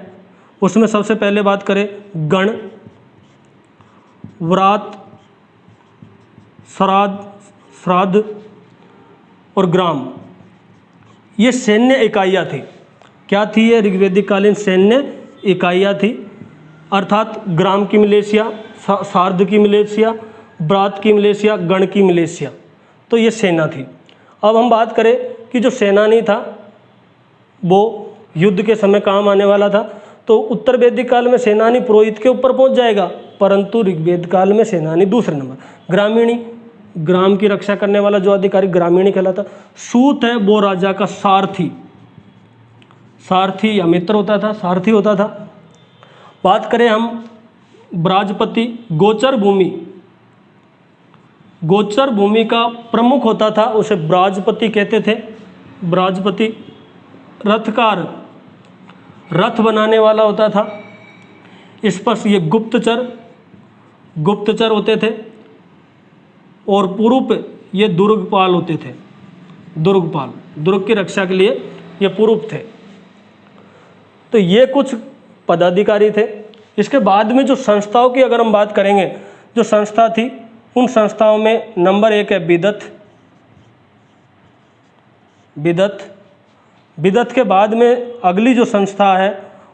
उसमें सबसे पहले बात करें गण, व्रात, श्राद्ध और ग्राम। ये सैन्य इकाइयाँ थी। क्या थी ये? ऋग्वैदिक कालीन सैन्य इकाइयाँ थी, अर्थात ग्राम की मिलिशिया, श्राद्ध की मिलिशिया, व्रात की मिलिशिया, गण की मिलिशिया। तो ये सेना थी। अब हम बात करें कि जो सेनानी था वो युद्ध के समय काम आने वाला था, तो उत्तर वैदिक काल में सेनानी पुरोहित के ऊपर पहुंच जाएगा, परंतु ऋग्वेद काल में सेनानी दूसरे नंबर। ग्रामीणी, ग्राम की रक्षा करने वाला जो अधिकारी ग्रामीणी कहलाता। सूत है वो राजा का सारथी, सारथी या मित्र होता था, सारथी होता था। बात करें हम ब्राजपति, गोचर भूमि, गोचर भूमि का प्रमुख होता था उसे ब्राजपति कहते थे। ब्राजपति। रथकार, रथ बनाने वाला होता था। इस पर ये गुप्तचर होते थे। और पुरूप, ये दुर्गपाल होते थे। दुर्गपाल, दुर्ग की रक्षा के लिए ये पुरूप थे। तो ये कुछ पदाधिकारी थे। इसके बाद में जो संस्थाओं की अगर हम बात करेंगे, जो संस्था थी उन संस्थाओं में नंबर 1 है विदत। विदत के बाद में अगली जो संस्था है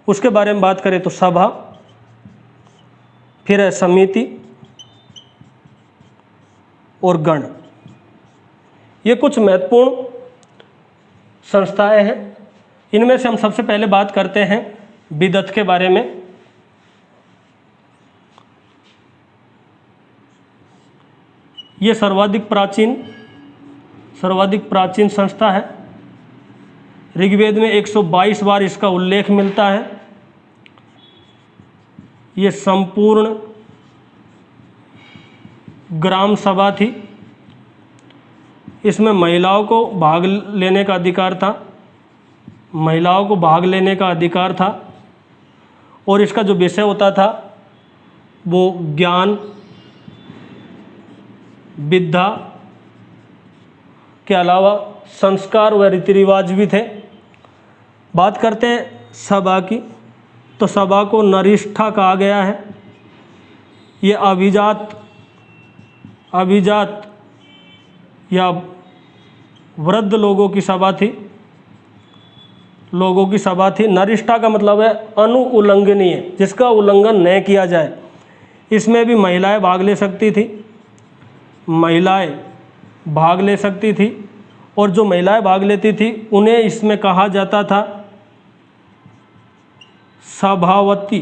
उसके बारे में बात करें तो सभा, फिर है समिति और गण। ये कुछ महत्वपूर्ण संस्थाएं हैं। इनमें से हम सबसे पहले बात करते हैं विदत के बारे में। ये सर्वाधिक प्राचीन संस्था है। ऋग्वेद में 122 बार इसका उल्लेख मिलता है। ये संपूर्ण ग्राम सभा थी। इसमें महिलाओं को भाग लेने का अधिकार था। और इसका जो विषय होता था वो ज्ञान, विद्या के अलावा संस्कार व रीति रिवाज भी थे। बात करते हैं सभा की, तो सभा को नरिष्ठा कहा गया है। ये अभिजात या वृद्ध लोगों की सभा थी। नरिष्ठा का मतलब है अनुउल्लंघनीय, जिसका उल्लंघन न किया जाए। इसमें भी महिलाएं भाग ले सकती थी। और जो महिलाएं भाग लेती थी उन्हें इसमें कहा जाता था सभावती।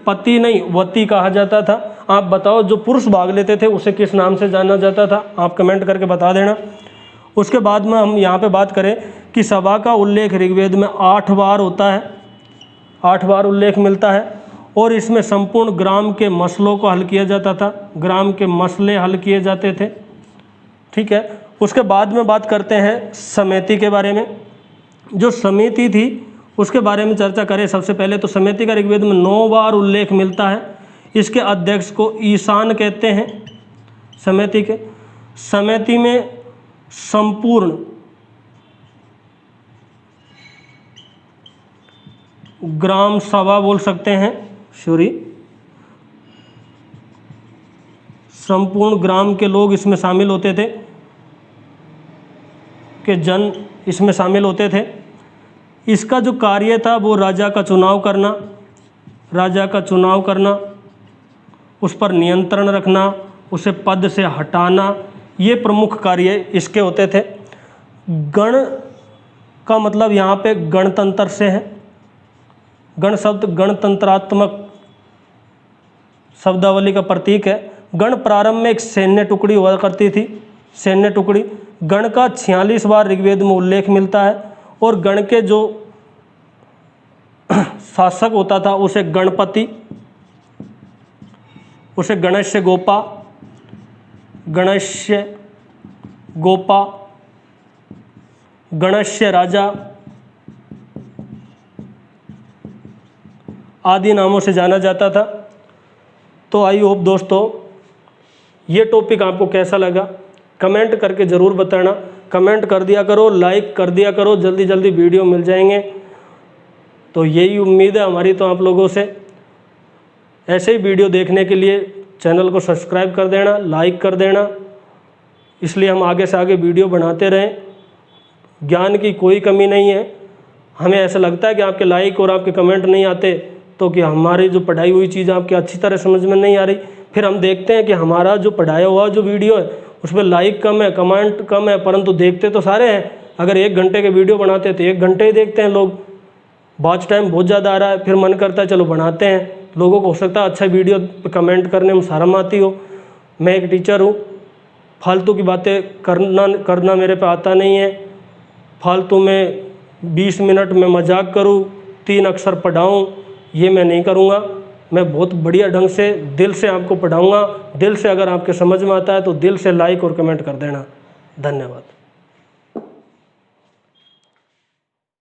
पति नहीं, वती कहा जाता था। आप बताओ जो पुरुष भाग लेते थे उसे किस नाम से जाना जाता था? आप कमेंट करके बता देना। उसके बाद में हम यहाँ पे बात करें कि सभा का उल्लेख ऋग्वेद में 8 बार होता है। 8 बार उल्लेख मिलता है। और इसमें संपूर्ण ग्राम के मसलों को हल किया जाता था। ग्राम के मसले हल किए जाते थे। ठीक है। उसके बाद में बात करते हैं समिति के बारे में। जो समिति थी उसके बारे में चर्चा करें। सबसे पहले तो समिति का ऋग्वेद में 9 बार उल्लेख मिलता है। इसके अध्यक्ष को ईशान कहते हैं। समिति में संपूर्ण ग्राम सभा बोल सकते हैं, संपूर्ण ग्राम के लोग इसमें शामिल होते थे, के जन इसमें शामिल होते थे। इसका जो कार्य था वो राजा का चुनाव करना, उस पर नियंत्रण रखना, उसे पद से हटाना, ये प्रमुख कार्य इसके होते थे। गण का मतलब यहाँ पे गणतंत्र से है। गण शब्द गणतंत्रात्मक शब्दावली का प्रतीक है। गण प्रारंभ में एक सैन्य टुकड़ी हुआ करती थी। गण का 46 बार ऋग्वेद में उल्लेख मिलता है। और गण के जो शासक होता था उसे गणपति, उसे गणस्य गोपा, गणस्य राजा आदि नामों से जाना जाता था। तो आई होप दोस्तों ये टॉपिक आपको कैसा लगा कमेंट करके ज़रूर बताना। कमेंट कर दिया करो, लाइक कर दिया करो, जल्दी जल्दी वीडियो मिल जाएंगे। तो यही उम्मीद है हमारी तो आप लोगों से। ऐसे ही वीडियो देखने के लिए चैनल को सब्सक्राइब कर देना, लाइक कर देना, इसलिए हम आगे से आगे वीडियो बनाते रहें। ज्ञान की कोई कमी नहीं है। हमें ऐसा लगता है कि आपके लाइक और आपके कमेंट नहीं आते तो कि हमारी जो पढ़ाई हुई चीज़ आपकी अच्छी तरह समझ में नहीं आ रही। फिर हम देखते हैं कि हमारा जो पढ़ाया हुआ जो वीडियो है उसमें लाइक कम है, कमेंट कम है, परंतु देखते तो सारे हैं। अगर 1 घंटे के वीडियो बनाते तो 1 घंटे ही देखते हैं लोग। वॉच टाइम बहुत ज़्यादा आ रहा है, फिर मन करता है चलो बनाते हैं। लोगों को हो सकता है अच्छा वीडियो कमेंट करने में शर्म आती हो। मैं एक टीचर हूँ, फालतू की बातें करना मेरे पे आता नहीं है। फालतू में 20 मिनट में मजाक करूँ, 3 अक्षर पढ़ाऊँ, ये मैं नहीं करूँगा। मैं बहुत बढ़िया ढंग से दिल से आपको पढ़ाऊँगा। दिल से अगर आपके समझ में आता है तो दिल से लाइक और कमेंट कर देना। धन्यवाद।